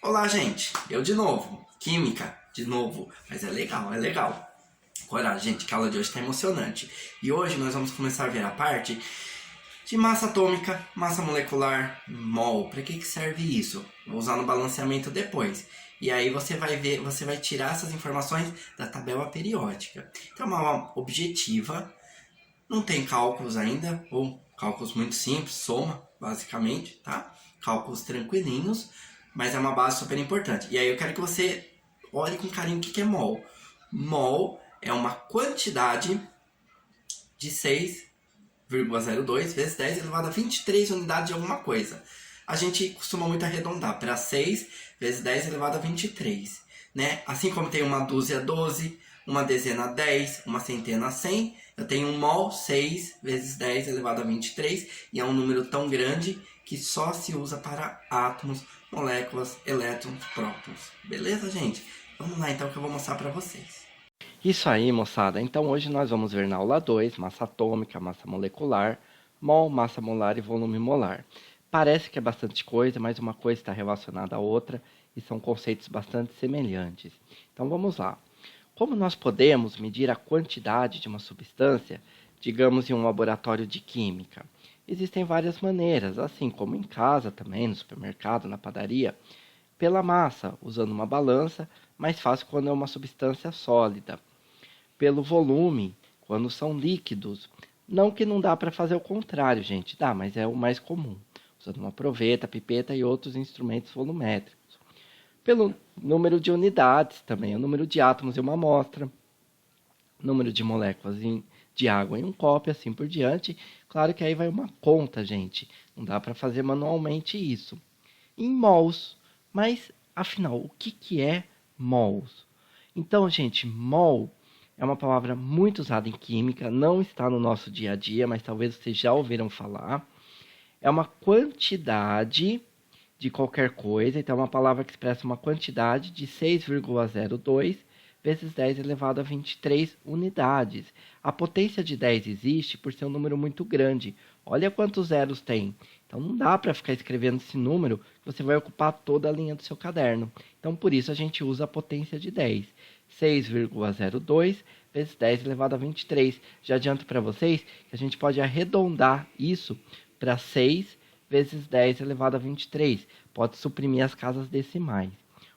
Olá, gente. Eu de novo. Química, de novo. Mas é legal, é legal. Coragem, gente, que a aula de hoje está emocionante. E hoje nós vamos começar a ver a parte de massa atômica, massa molecular, mol. Para que serve isso? Vou usar no balanceamento depois. E aí você vai ver, você vai tirar essas informações da tabela periódica. Então é uma aula objetiva. Não tem cálculos ainda, ou cálculos muito simples, soma, basicamente, tá? Cálculos tranquilinhos, mas é uma base super importante. E aí eu quero que você olhe com carinho o que é mol. Mol é uma quantidade de 6,02 vezes 10 elevado a 23 unidades de alguma coisa. A gente costuma muito arredondar para 6 vezes 10 elevado a 23, né? Assim como tem uma dúzia 12, uma dezena 10, uma centena 100, eu tenho um mol 6 vezes 10 elevado a 23, e é um número tão grande que só se usa para átomos, moléculas, elétrons, prótons. Beleza, gente? Vamos lá então que eu vou mostrar para vocês. Isso aí, moçada. Então hoje nós vamos ver na aula 2, massa atômica, massa molecular, mol, massa molar e volume molar. Parece que é bastante coisa, mas uma coisa está relacionada à outra e são conceitos bastante semelhantes. Então vamos lá. Como nós podemos medir a quantidade de uma substância, digamos em um laboratório de química? Existem várias maneiras, assim como em casa também, no supermercado, na padaria, pela massa, usando uma balança, mais fácil quando é uma substância sólida. Pelo volume, quando são líquidos. Não que não dá para fazer o contrário, gente, dá, mas é o mais comum, usando uma proveta, pipeta e outros instrumentos volumétricos. Pelo número de unidades também, o número de átomos em uma amostra, número de moléculas de água em um copo e assim por diante. Claro que aí vai uma conta, gente, não dá para fazer manualmente isso. Em mols, mas afinal, o que é mols? Então, gente, mol é uma palavra muito usada em química, não está no nosso dia a dia, mas talvez vocês já ouviram falar. É uma quantidade de qualquer coisa, então é uma palavra que expressa uma quantidade de 6,02 vezes 10 elevado a 23 unidades. A potência de 10 existe por ser um número muito grande. Olha quantos zeros tem. Então não dá para ficar escrevendo esse número, que você vai ocupar toda a linha do seu caderno. Então por isso a gente usa a potência de 10. 6,02 vezes 10 elevado a 23. Já adianto para vocês que a gente pode arredondar isso para 6 vezes 10 elevado a 23. Pode suprimir as casas decimais.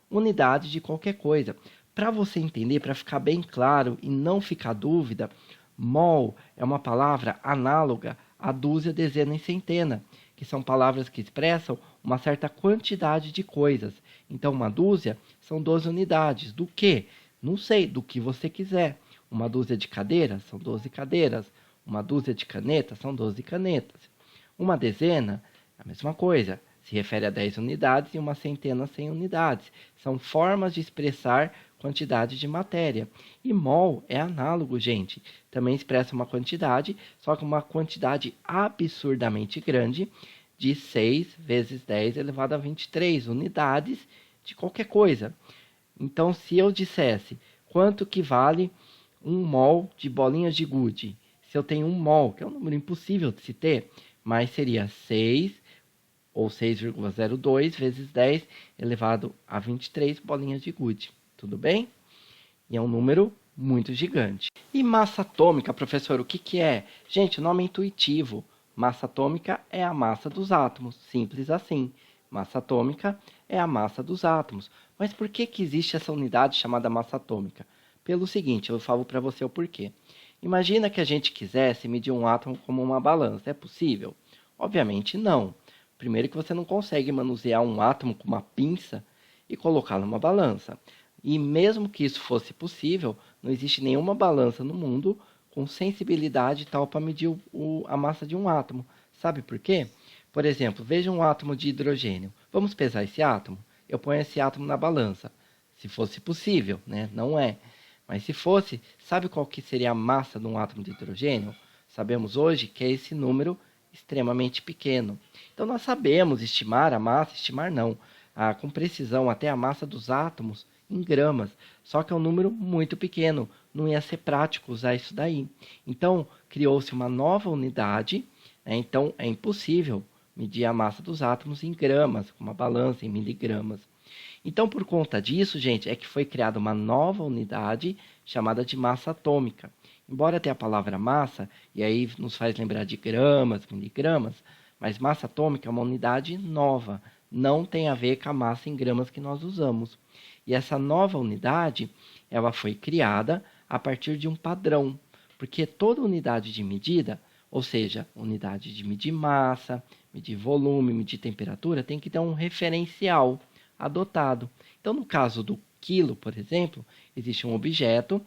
Unidade de qualquer coisa. Para você entender, para ficar bem claro e não ficar dúvida, mol é uma palavra análoga a dúzia, dezena e centena, que são palavras que expressam uma certa quantidade de coisas. Então, uma dúzia são 12 unidades. Do que? Não sei, do que você quiser. Uma dúzia de cadeiras são 12 cadeiras. Uma dúzia de canetas são 12 canetas. Uma dezena é a mesma coisa. Se refere a 10 unidades e uma centena 100 unidades. São formas de expressar quantidade de matéria. E mol é análogo, gente. Também expressa uma quantidade, só que uma quantidade absurdamente grande, de 6 vezes 10 elevado a 23 unidades de qualquer coisa. Então, se eu dissesse quanto que vale um mol de bolinhas de gude, se eu tenho um mol, que é um número impossível de se ter, mas seria 6 ou 6,02 vezes 10 elevado a 23 bolinhas de gude. Tudo bem? E é um número muito gigante. E massa atômica, professor, o que é? Gente, o nome é intuitivo. Massa atômica é a massa dos átomos, simples assim. Massa atômica é a massa dos átomos. Mas por que existe essa unidade chamada massa atômica? Pelo seguinte, eu falo para você o porquê. Imagina que a gente quisesse medir um átomo como uma balança. É possível? Obviamente não. Primeiro que você não consegue manusear um átomo com uma pinça e colocá-lo numa balança. E mesmo que isso fosse possível, não existe nenhuma balança no mundo com sensibilidade tal para medir a massa de um átomo. Sabe por quê? Por exemplo, veja um átomo de hidrogênio. Vamos pesar esse átomo? Eu ponho esse átomo na balança. Se fosse possível, né? Não é. Mas se fosse, sabe qual que seria a massa de um átomo de hidrogênio? Sabemos hoje que é esse número extremamente pequeno. Então nós sabemos estimar a massa, estimar não, com precisão até a massa dos átomos em gramas. Só que é um número muito pequeno, não ia ser prático usar isso daí. Então criou-se uma nova unidade, né? Então é impossível medir a massa dos átomos em gramas, com uma balança em miligramas. Então, por conta disso, gente, é que foi criada uma nova unidade chamada de massa atômica. Embora tenha a palavra massa, e aí nos faz lembrar de gramas, miligramas, mas massa atômica é uma unidade nova, não tem a ver com a massa em gramas que nós usamos. E essa nova unidade, ela foi criada a partir de um padrão, porque toda unidade de medida, ou seja, unidade de medir massa, medir volume, medir temperatura, tem que ter um referencial adotado. Então, no caso do quilo, por exemplo, existe um objeto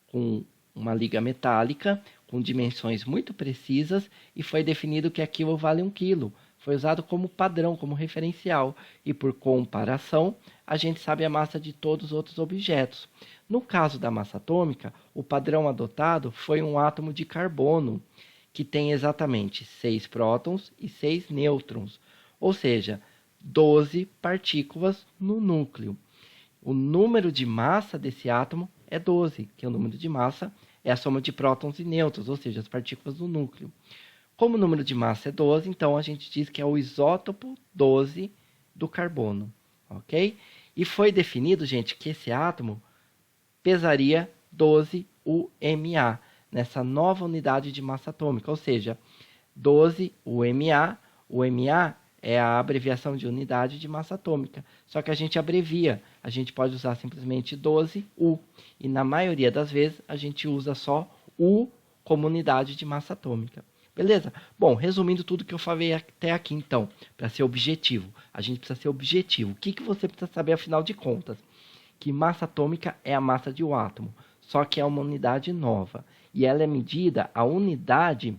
com uma liga metálica, com dimensões muito precisas, e foi definido que aquilo vale 1 quilo. Foi usado como padrão, como referencial, e por comparação, a gente sabe a massa de todos os outros objetos. No caso da massa atômica, o padrão adotado foi um átomo de carbono, que tem exatamente 6 prótons e 6 nêutrons, ou seja, 12 partículas no núcleo. O número de massa desse átomo é 12, que é o número de massa, é a soma de prótons e nêutrons, ou seja, as partículas do núcleo. Como o número de massa é 12, então a gente diz que é o isótopo 12 do carbono, ok? E foi definido, gente, que esse átomo pesaria 12 UMA, nessa nova unidade de massa atômica, ou seja, 12 UMA. UMA é a abreviação de unidade de massa atômica, só que a gente abrevia, a gente pode usar simplesmente 12U, e na maioria das vezes a gente usa só U como unidade de massa atômica. Beleza? Bom, resumindo tudo que eu falei até aqui, então, para ser objetivo, a gente precisa ser objetivo. O que você precisa saber, afinal de contas? Que massa atômica é a massa de um átomo, só que é uma unidade nova, e ela é medida, a unidade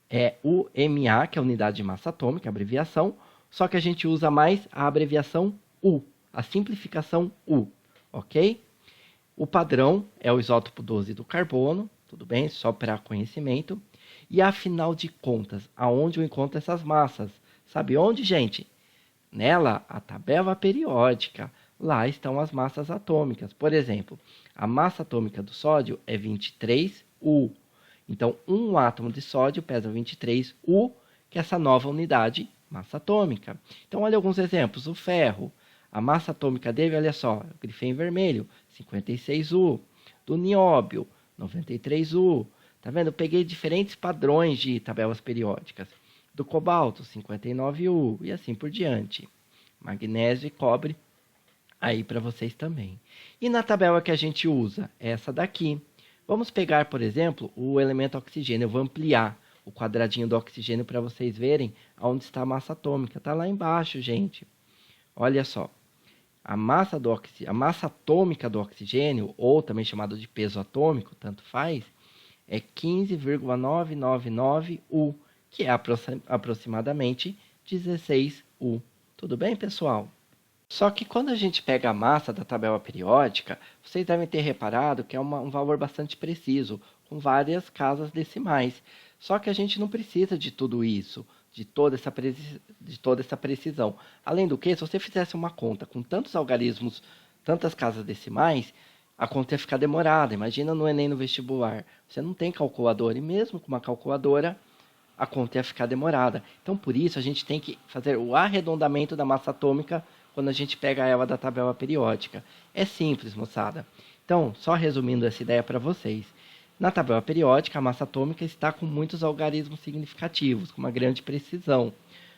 é UMA, que é a unidade de massa atômica, a abreviação, só que a gente usa mais a abreviação U, a simplificação U, ok? O padrão é o isótopo 12 do carbono, tudo bem? Só para conhecimento. E afinal de contas, aonde eu encontro essas massas? Sabe onde, gente? Nela, a tabela periódica. Lá estão as massas atômicas. Por exemplo, a massa atômica do sódio é 23U. Então, um átomo de sódio pesa 23U, que é essa nova unidade, massa atômica. Então, olha alguns exemplos. O ferro, a massa atômica dele, olha só, eu grifei em vermelho, 56U. Do nióbio, 93U. Tá vendo? Eu peguei diferentes padrões de tabelas periódicas. Do cobalto, 59U, e assim por diante. Magnésio e cobre, aí para vocês também. E na tabela que a gente usa, essa daqui. Vamos pegar, por exemplo, o elemento oxigênio. Eu vou ampliar o quadradinho do oxigênio para vocês verem onde está a massa atômica. Está lá embaixo, gente. Olha só. A massa atômica do oxigênio, ou também chamado de peso atômico, tanto faz, é 15,999U, que é aproximadamente 16U. Tudo bem, pessoal? Só que quando a gente pega a massa da tabela periódica, vocês devem ter reparado que é um valor bastante preciso, com várias casas decimais. Só que a gente não precisa de tudo isso, de toda essa precisão. Além do que, se você fizesse uma conta com tantos algarismos, tantas casas decimais, a conta ia ficar demorada. Imagina no Enem, no vestibular. Você não tem calculadora, e mesmo com uma calculadora, a conta ia ficar demorada. Então, por isso, a gente tem que fazer o arredondamento da massa atômica quando a gente pega ela da tabela periódica. É simples, moçada. Então, só resumindo essa ideia para vocês. Na tabela periódica, a massa atômica está com muitos algarismos significativos, com uma grande precisão.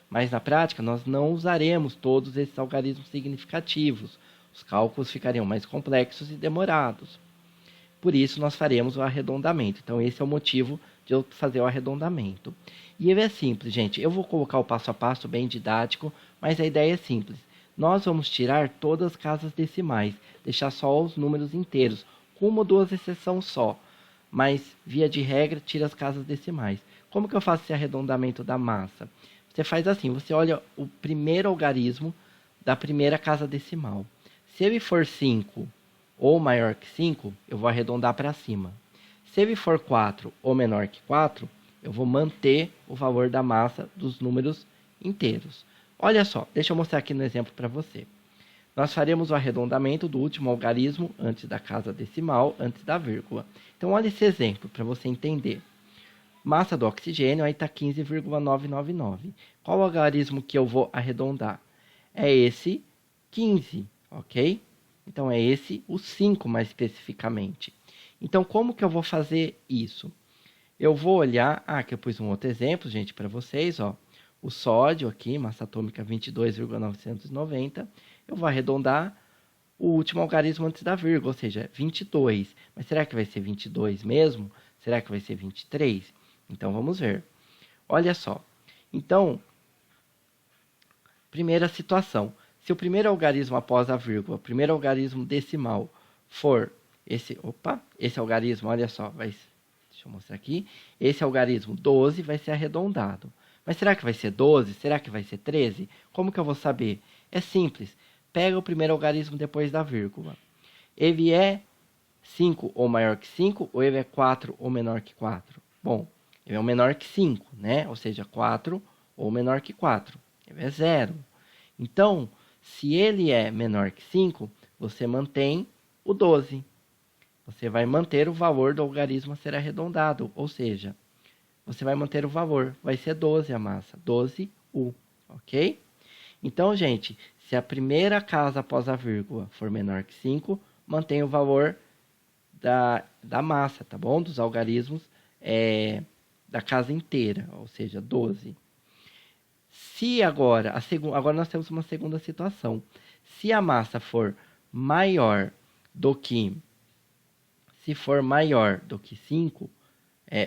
Mas, na prática, nós não usaremos todos esses algarismos significativos. Os cálculos ficariam mais complexos e demorados. Por isso, nós faremos o arredondamento. Então, esse é o motivo de eu fazer o arredondamento. E ele é simples, gente. Eu vou colocar o passo a passo bem didático, mas a ideia é simples. Nós vamos tirar todas as casas decimais, deixar só os números inteiros, com uma ou duas exceções só. Mas, via de regra, tira as casas decimais. Como que eu faço esse arredondamento da massa? Você faz assim, você olha o primeiro algarismo da primeira casa decimal. Se ele for 5 ou maior que 5, eu vou arredondar para cima. Se ele for 4 ou menor que 4, eu vou manter o valor da massa dos números inteiros. Olha só, deixa eu mostrar aqui no exemplo para você. Nós faremos o arredondamento do último algarismo antes da casa decimal, antes da vírgula. Então, olha esse exemplo para você entender. Massa do oxigênio, aí está 15,999. Qual o algarismo que eu vou arredondar? É esse 15, ok? Então, é esse o 5 mais especificamente. Então, como que eu vou fazer isso? Eu vou olhar... aqui eu pus um outro exemplo, gente, para vocês, ó. O sódio aqui, massa atômica 22,990. Eu vou arredondar o último algarismo antes da vírgula, ou seja, 22. Mas será que vai ser 22 mesmo? Será que vai ser 23? Então, vamos ver. Olha só. Então, primeira situação. Se o primeiro algarismo após a vírgula, o primeiro algarismo decimal, for esse algarismo, olha só, deixa eu mostrar aqui. Esse algarismo 12 vai ser arredondado. Mas será que vai ser 12? Será que vai ser 13? Como que eu vou saber? É simples. Pega o primeiro algarismo depois da vírgula. Ele é 5 ou maior que 5, ou ele é 4 ou menor que 4? Bom, ele é o menor que 5, né? Ou seja, 4 ou menor que 4. Ele é 0. Então, se ele é menor que 5, você mantém o 12. Você vai manter o valor do algarismo a ser arredondado, ou seja, você vai manter o valor, vai ser 12 a massa, 12U, ok? Então, gente, se a casa após a vírgula for menor que 5, mantém o valor da massa, tá bom? Dos algarismos da casa inteira, ou seja, 12. Se agora nós temos uma segunda situação. Se a massa for maior do que 5,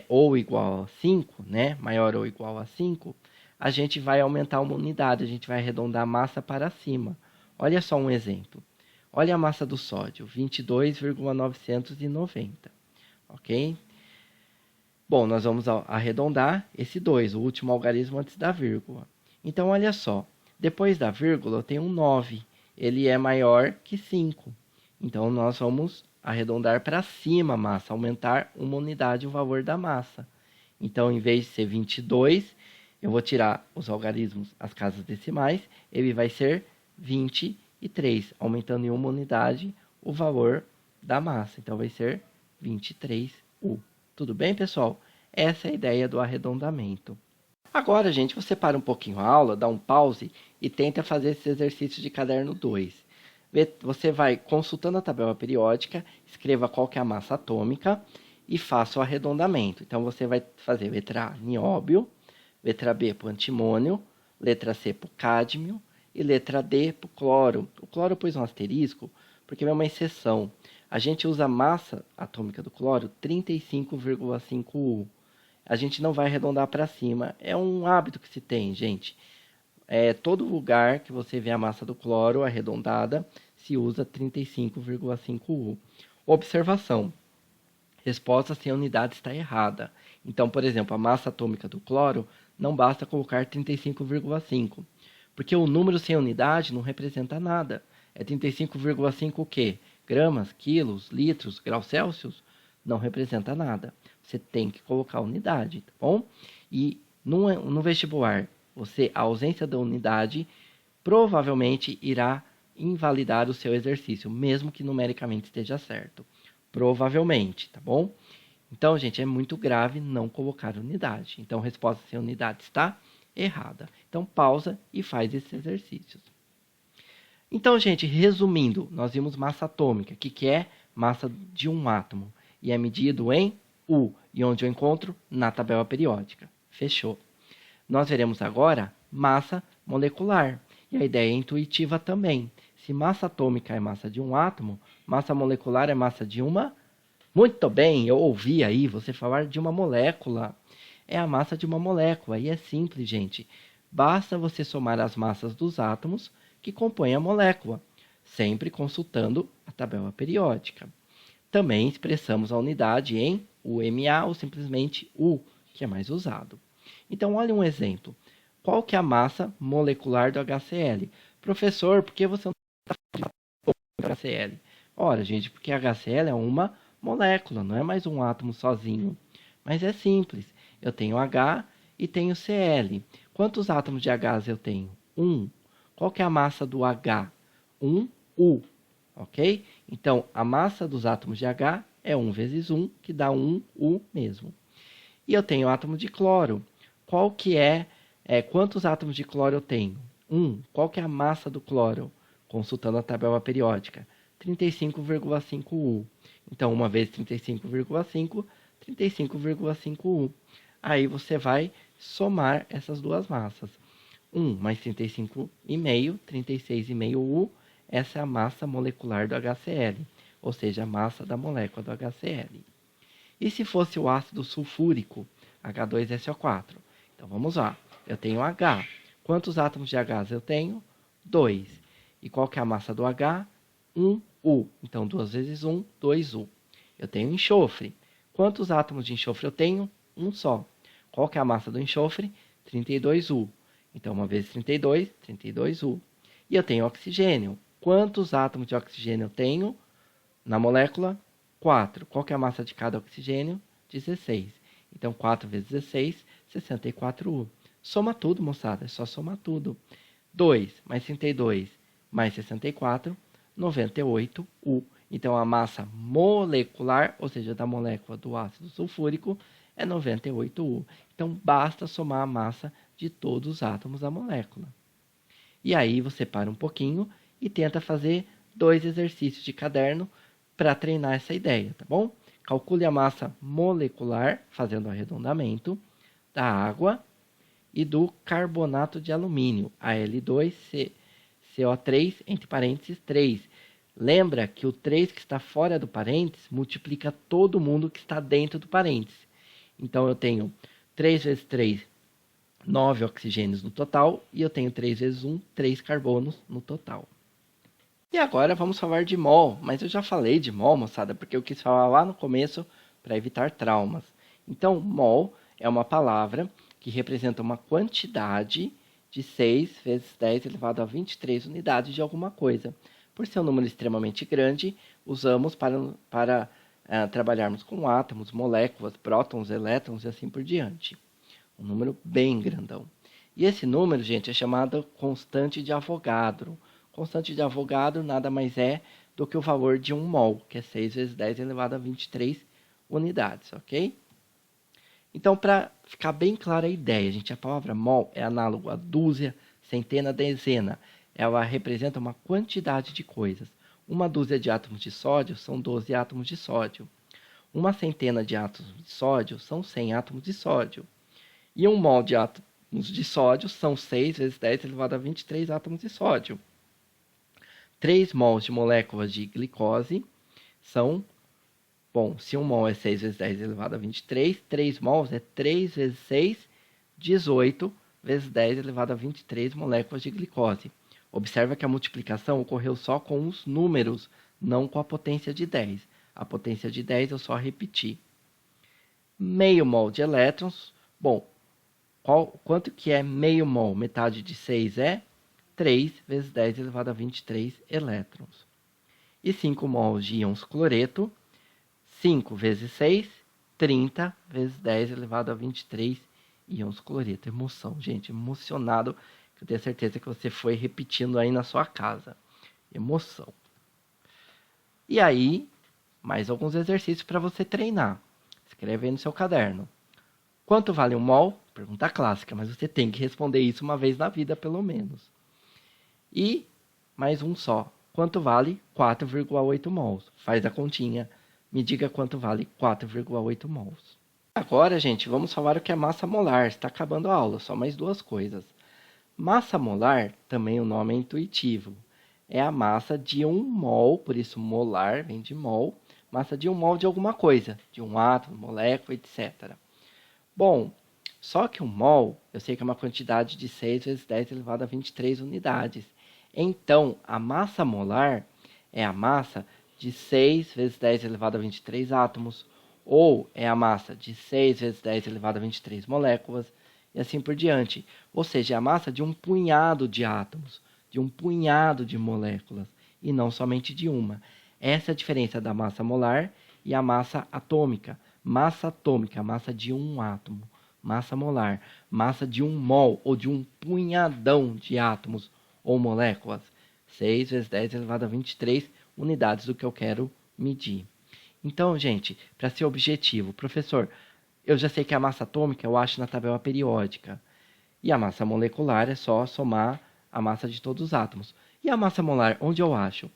ou igual a 5, né? Maior ou igual a 5, a gente vai aumentar uma unidade, a gente vai arredondar a massa para cima. Olha só um exemplo. Olha a massa do sódio, 22,990, ok? Bom, nós vamos arredondar esse 2, o último algarismo antes da vírgula. Então, olha só, depois da vírgula eu tenho um 9, ele é maior que 5. Então, nós vamos arredondar para cima a massa, aumentar uma unidade o valor da massa. Então, em vez de ser 22, eu vou tirar os algarismos, as casas decimais, ele vai ser 23, aumentando em uma unidade o valor da massa. Então, vai ser 23U. Tudo bem, pessoal? Essa é a ideia do arredondamento. Agora, gente, você para um pouquinho a aula, dá um pause e tenta fazer esse exercício de caderno 2. Você vai consultando a tabela periódica, escreva qual que é a massa atômica e faça o arredondamento. Então, você vai fazer letra A, nióbio, letra B, para o antimônio, letra C, para o cádmio e letra D, para o cloro. O cloro eu pus um asterisco porque é uma exceção. A gente usa a massa atômica do cloro 35,5U. A gente não vai arredondar para cima. É um hábito que se tem, gente. Todo lugar que você vê a massa do cloro arredondada, se usa 35,5U. Observação. Resposta sem unidade está errada. Então, por exemplo, a massa atômica do cloro, não basta colocar 35,5. Porque o número sem unidade não representa nada. É 35,5 o quê? Gramas, quilos, litros, graus Celsius? Não representa nada. Você tem que colocar a unidade, tá bom? E no vestibular, a ausência da unidade provavelmente irá invalidar o seu exercício, mesmo que numericamente esteja certo. Provavelmente, tá bom? Então, gente, é muito grave não colocar unidade. Então, a resposta sem unidade está errada. Então, pausa e faz esses exercícios. Então, gente, resumindo, nós vimos massa atômica, que é massa de um átomo. E é medido em U. E onde eu encontro? Na tabela periódica. Fechou. Nós veremos agora massa molecular. E a ideia é intuitiva também. Se massa atômica é massa de um átomo, massa molecular é massa de uma... Muito bem, eu ouvi aí você falar de uma molécula. É a massa de uma molécula. E é simples, gente. Basta você somar as massas dos átomos que compõem a molécula, sempre consultando a tabela periódica. Também expressamos a unidade em UMA ou simplesmente U, que é mais usado. Então, olha um exemplo. Qual que é a massa molecular do HCl? Professor, por que você não está falando de HCl? Ora, gente, porque HCl é uma molécula, não é mais um átomo sozinho. Mas é simples. Eu tenho H e tenho Cl. Quantos átomos de H eu tenho? 1. Qual que é a massa do H? 1U. Ok? Então, a massa dos átomos de H é 1 vezes 1, que dá 1U mesmo. E eu tenho átomo de cloro. Qual que quantos átomos de cloro eu tenho? 1. Qual que é a massa do cloro? consultando a tabela periódica. 35,5U. Então, 1 vezes 35,5, 35,5U. Aí você vai somar essas duas massas. 1 mais 35,5, 36,5U. Essa é a massa molecular do HCl, ou seja, a massa da molécula do HCl. E se fosse o ácido sulfúrico, H2SO4? Então, vamos lá. Eu tenho H. Quantos átomos de H eu tenho? 2. E qual que é a massa do H? 1U. Então, 2 vezes 1, 2U. Eu tenho enxofre. Quantos átomos de enxofre eu tenho? Um só. Qual que é a massa do enxofre? 32U. Então, 1 vezes 32, 32U. E eu tenho oxigênio. Quantos átomos de oxigênio eu tenho na molécula? 4. Qual que é a massa de cada oxigênio? 16. Então, 4 vezes 16, 64U. Soma tudo, moçada. É só somar tudo. 2 mais 32 mais 64, 98U. Então, a massa molecular, ou seja, da molécula do ácido sulfúrico, é 98U. Então, basta somar a massa de todos os átomos da molécula. E aí, você para um pouquinho e tenta fazer 2 exercícios de caderno para treinar essa ideia, tá bom? Calcule a massa molecular, fazendo arredondamento, da água e do carbonato de alumínio, Al2CO3, entre parênteses, 3. Lembra que o 3 que está fora do parênteses multiplica todo mundo que está dentro do parênteses. Então, eu tenho 3 vezes 3, 9 oxigênios no total, e eu tenho 3 vezes 1, 3 carbonos no total. E agora vamos falar de mol, mas eu já falei de mol, moçada, porque eu quis falar lá no começo para evitar traumas. Então, mol é uma palavra que representa uma quantidade de 6 vezes 10 elevado a 23 unidades de alguma coisa. Por ser um número extremamente grande, usamos para trabalharmos com átomos, moléculas, prótons, elétrons e assim por diante. Um número bem grandão. E esse número, gente, é chamado constante de Avogadro. Constante de Avogadro nada mais é do que o valor de 1 mol, que é 6 vezes 10 elevado a 23 unidades, ok? Então, para ficar bem clara a ideia, gente, a palavra mol é análogo a dúzia, centena, dezena. Ela representa uma quantidade de coisas. Uma dúzia de átomos de sódio são 12 átomos de sódio. Uma centena de átomos de sódio são 100 átomos de sódio. E 1 mol de átomos de sódio são 6 vezes 10 elevado a 23 átomos de sódio. 3 mols de moléculas de glicose são, bom, se 1 mol é 6 vezes 10 elevado a 23, 3 mols é 3 vezes 6, 18 vezes 10 elevado a 23 moléculas de glicose. Observa que a multiplicação ocorreu só com os números, não com a potência de 10. A potência de 10 eu só repeti. Meio mol de elétrons, bom, quanto que é meio mol? Metade de 6 é 3 vezes 10 elevado a 23 elétrons. E 5 mols de íons cloreto, 5 vezes 6, 30 vezes 10 elevado a 23 íons cloreto. Emoção, gente, emocionado, que eu tenho certeza que você foi repetindo aí na sua casa. Emoção. E aí, mais alguns exercícios para você treinar. Escreve aí no seu caderno. Quanto vale 1 mol? Pergunta clássica, mas você tem que responder isso uma vez na vida, pelo menos. E mais um só. Quanto vale 4,8 mols? Faz a continha. Me diga quanto vale 4,8 mols. Agora, gente, vamos falar o que é massa molar. Está acabando a aula, só mais 2 coisas. Massa molar, também o nome é intuitivo. É a massa de 1 mol, por isso molar vem de mol. Massa de 1 mol de alguma coisa, de um átomo, molécula, etc. Bom, só que 1 mol, eu sei que é uma quantidade de 6 vezes 10 elevado a 23 unidades. Então, a massa molar é a massa de 6 vezes 10 elevado a 23 átomos, ou é a massa de 6 vezes 10 elevado a 23 moléculas, e assim por diante. Ou seja, é a massa de um punhado de átomos, de um punhado de moléculas, e não somente de uma. Essa é a diferença da massa molar e a massa atômica. Massa atômica, massa de um átomo. Massa molar, massa de 1 mol, ou de um punhadão de átomos ou moléculas. 6 vezes 10 elevado a 23 unidades do que eu quero medir. Então, gente, para ser objetivo, professor, eu já sei que a massa atômica eu acho na tabela periódica. E a massa molecular é só somar a massa de todos os átomos. E a massa molar, onde eu acho?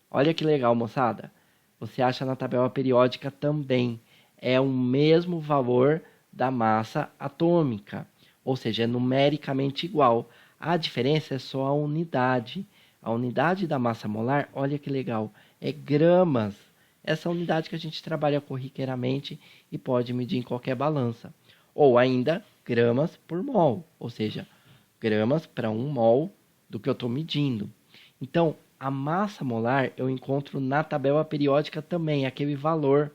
Olha que legal, moçada. Você acha na tabela periódica também. É o mesmo valor da massa atômica. Ou seja, é numericamente igual. A diferença é só a unidade. A unidade da massa molar, olha que legal, é gramas. Essa unidade que a gente trabalha corriqueiramente e pode medir em qualquer balança. Ou ainda, gramas por mol. Ou seja, gramas para 1 mol do que eu estou medindo. Então, a massa molar eu encontro na tabela periódica também, aquele valor.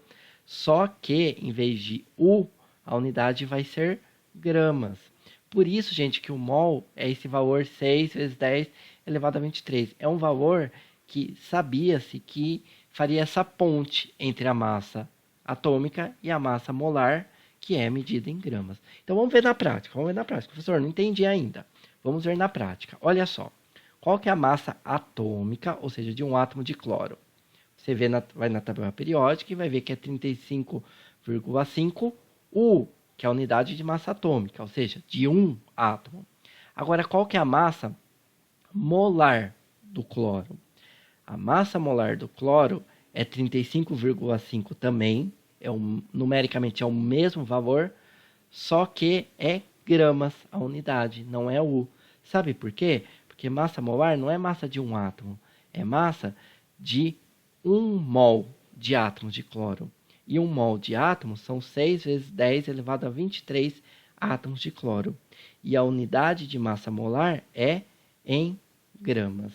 Só que, em vez de U, a unidade vai ser gramas. Por isso, gente, que o mol é esse valor 6 vezes 10 elevado a 23. É um valor que sabia-se que faria essa ponte entre a massa atômica e a massa molar, que é medida em gramas. Então, vamos ver na prática. Professor, não entendi ainda. Vamos ver na prática. Olha só. Qual que é a massa atômica, ou seja, de um átomo de cloro? Você vai na tabela periódica e vai ver que é 35,5 U, que é a unidade de massa atômica, ou seja, de um átomo. Agora, qual que é a massa molar do cloro? A massa molar do cloro é 35,5 também, numericamente é o mesmo valor, só que é gramas a unidade, não é U. Sabe por quê? Porque massa molar não é massa de um átomo, é massa de 1 mol de átomos de cloro. E 1 mol de átomo são 6 vezes 10 elevado a 23 átomos de cloro. E a unidade de massa molar é em gramas.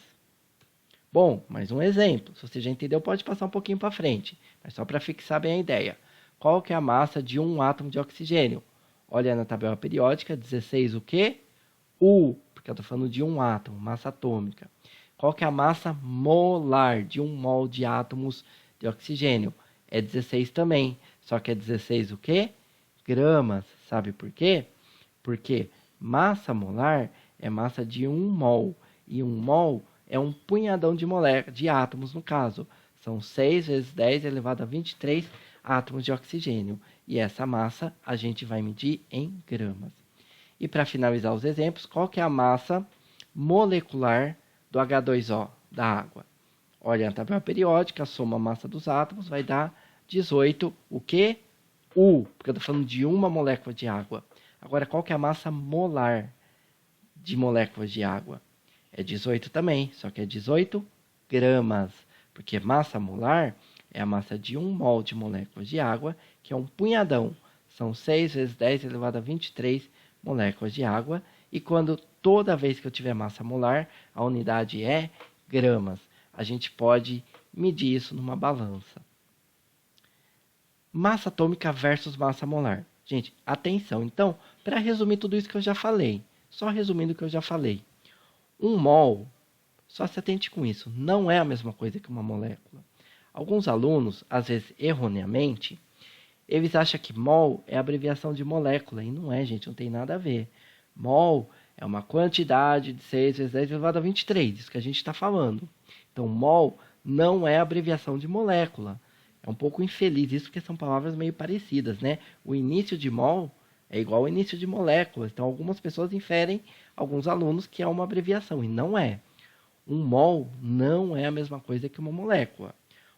Bom, mais um exemplo. Se você já entendeu, pode passar um pouquinho para frente. Mas só para fixar bem a ideia. Qual que é a massa de um átomo de oxigênio? Olha na tabela periódica, 16 o quê? U, porque eu estou falando de um átomo, massa atômica. Qual que é a massa molar de 1 mol de átomos de oxigênio? É 16 também, só que é 16 o quê? Gramas. Sabe por quê? Porque massa molar é massa de 1 mol, e 1 mol é um punhadão de átomos, no caso. São 6 vezes 10 elevado a 23 átomos de oxigênio. E essa massa a gente vai medir em gramas. E para finalizar os exemplos, qual que é a massa molecular do H2O, da água? Olha a tabela periódica, soma a massa dos átomos, vai dar 18, o quê? U, porque eu estou falando de uma molécula de água. Agora, qual que é a massa molar de moléculas de água? É 18 também, só que é 18 gramas, porque massa molar é a massa de 1 mol de moléculas de água, que é um punhadão. São 6 vezes 10 elevado a 23 moléculas de água. E toda vez que eu tiver massa molar, a unidade é gramas. A gente pode medir isso numa balança. Massa atômica versus massa molar. Gente, atenção. Então, para resumir tudo isso que eu já falei, só resumindo o que eu já falei. 1 mol, só se atente com isso, não é a mesma coisa que uma molécula. Alguns alunos, às vezes erroneamente, eles acham que mol é abreviação de molécula, e não é, gente, não tem nada a ver. Mol é uma quantidade de 6 vezes 10 elevado a 23, isso que a gente está falando. Então, mol não é abreviação de molécula. É um pouco infeliz isso, porque são palavras meio parecidas, né? O início de mol é igual ao início de moléculas. Então, algumas pessoas inferem, alguns alunos, que é uma abreviação, e não é. Um mol não é a mesma coisa que uma molécula.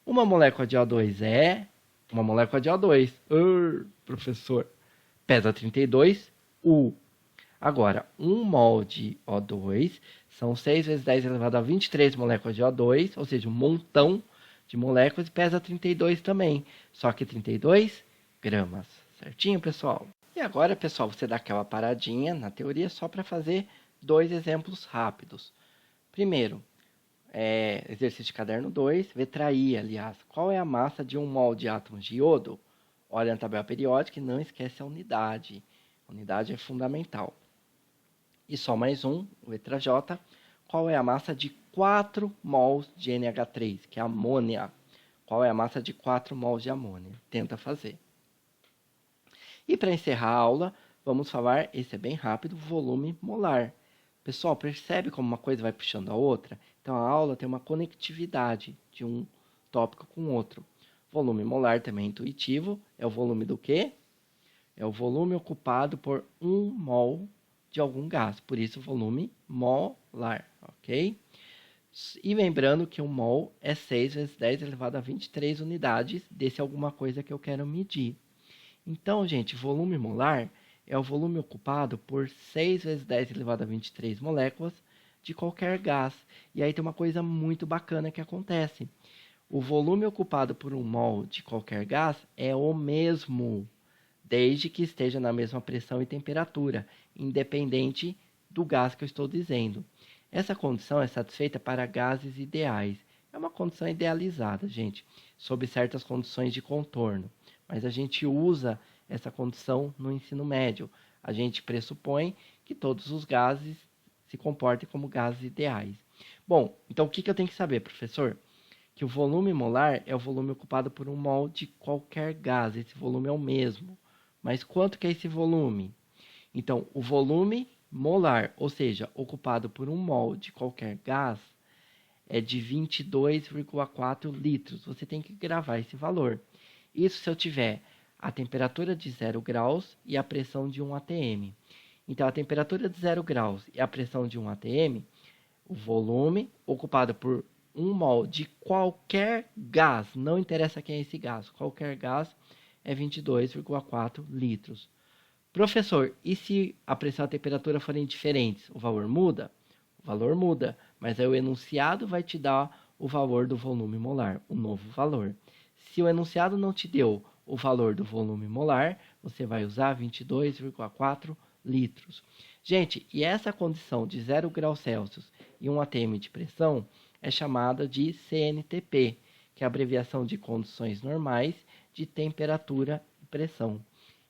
Uma molécula de O2 é uma molécula de O2. Professor. Pesa 32 U. Agora, 1 mol de O2 são 6 vezes 10 elevado a 23 moléculas de O2, ou seja, um montão de moléculas, e pesa 32 também. Só que 32 gramas. Certinho, pessoal? E agora, pessoal, você dá aquela paradinha na teoria só para fazer 2 exemplos rápidos. Primeiro, exercício de caderno 2, letra I, aliás. Qual é a massa de 1 mol de átomos de iodo? Olha na tabela periódica e não esquece a unidade. A unidade é fundamental. E só mais um, letra J. Qual é a massa de 4 mols de NH3, que é amônia? Qual é a massa de 4 mols de amônia? Tenta fazer. E para encerrar a aula, vamos falar, esse é bem rápido, volume molar. Pessoal, percebe como uma coisa vai puxando a outra? Então, a aula tem uma conectividade de um tópico com o outro. Volume molar também é intuitivo. É o volume do quê? É o volume ocupado por 1 mol de algum gás. Por isso, volume molar, ok? E lembrando que um mol é 6 vezes 10 elevado a 23 unidades desse alguma coisa que eu quero medir. Então, gente, volume molar é o volume ocupado por 6 vezes 10 elevado a 23 moléculas de qualquer gás. E aí tem uma coisa muito bacana que acontece. O volume ocupado por um mol de qualquer gás é o mesmo, desde que esteja na mesma pressão e temperatura, independente do gás que eu estou dizendo. Essa condição é satisfeita para gases ideais. É uma condição idealizada, gente, sob certas condições de contorno. Mas a gente usa essa condição no ensino médio. A gente pressupõe que todos os gases se comportem como gases ideais. Bom, então o que eu tenho que saber, professor? Que o volume molar é o volume ocupado por um mol de qualquer gás. Esse volume é o mesmo. Mas quanto que é esse volume? Então, o volume molar, ou seja, ocupado por um mol de qualquer gás, é de 22,4 litros. Você tem que gravar esse valor. Isso se eu tiver a temperatura de 0 graus e a pressão de 1 atm. Então, a temperatura de 0 graus e a pressão de 1 atm, o volume ocupado por um mol de qualquer gás, não interessa quem é esse gás, qualquer gás, é 22,4 litros. Professor, e se a pressão e a temperatura forem diferentes, o valor muda? O valor muda, mas aí o enunciado vai te dar o valor do volume molar, o novo valor. Se o enunciado não te deu o valor do volume molar, você vai usar 22,4 litros. Gente, e essa condição de 0 graus Celsius e 1 atm de pressão é chamada de CNTP, que é a abreviação de condições normais de temperatura e pressão.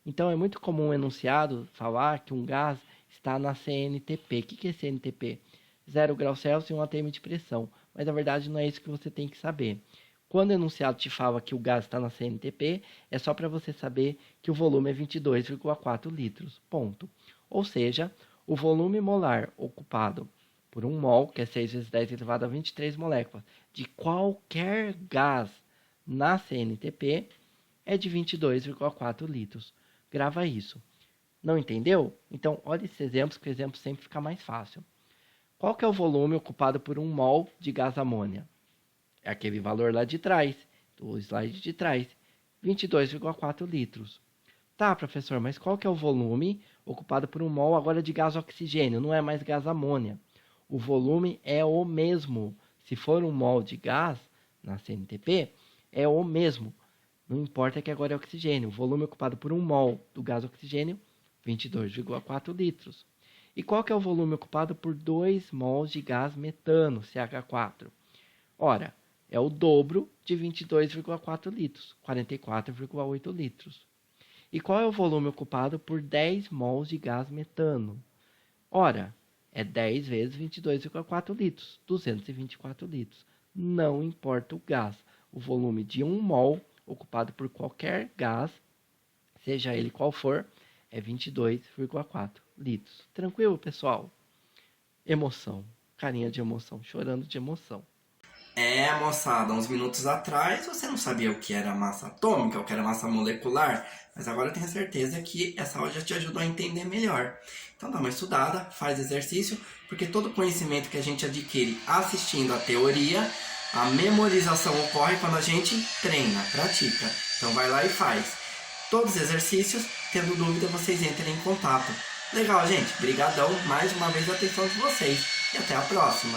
Então, é muito comum o enunciado falar que um gás está na CNTP. O que é CNTP? 0 graus Celsius e 1 atm de pressão. Mas, na verdade, não é isso que você tem que saber. Quando o enunciado te fala que o gás está na CNTP, é só para você saber que o volume é 22,4 litros. Ponto. Ou seja, o volume molar ocupado por um mol, que é 6 vezes 10 elevado a 23 moléculas, de qualquer gás na CNTP, é de 22,4 litros. Grava isso. Não entendeu? Então, olha esses exemplos, que o exemplo sempre fica mais fácil. Qual que é o volume ocupado por um mol de gás amônia? É aquele valor lá de trás, do slide de trás, 22,4 litros. Tá, professor, mas qual que é o volume ocupado por um mol agora de gás oxigênio? Não é mais gás amônia. O volume é o mesmo. Se for um mol de gás na CNTP, é o mesmo. Não importa que agora é oxigênio. O volume ocupado por um mol do gás oxigênio, 22,4 litros. E qual que é o volume ocupado por 2 mols de gás metano, CH4? Ora, é o dobro de 22,4 litros, 44,8 litros. E qual é o volume ocupado por 10 mols de gás metano? Ora, é 10 vezes 22,4 litros, 224 litros. Não importa o gás. O volume de 1 mol ocupado por qualquer gás, seja ele qual for, é 22,4 litros. Tranquilo, pessoal? Emoção. Carinha de emoção, chorando de emoção. É, moçada, uns minutos atrás você não sabia o que era massa atômica, o que era massa molecular, mas agora eu tenho certeza que essa aula já te ajudou a entender melhor. Então dá uma estudada, faz exercício, porque todo conhecimento que a gente adquire assistindo a teoria, a memorização ocorre quando a gente treina, pratica. Então vai lá e faz. Todos os exercícios, tendo dúvida, vocês entrem em contato. Legal, gente? Brigadão mais uma vez a atenção de vocês e até a próxima.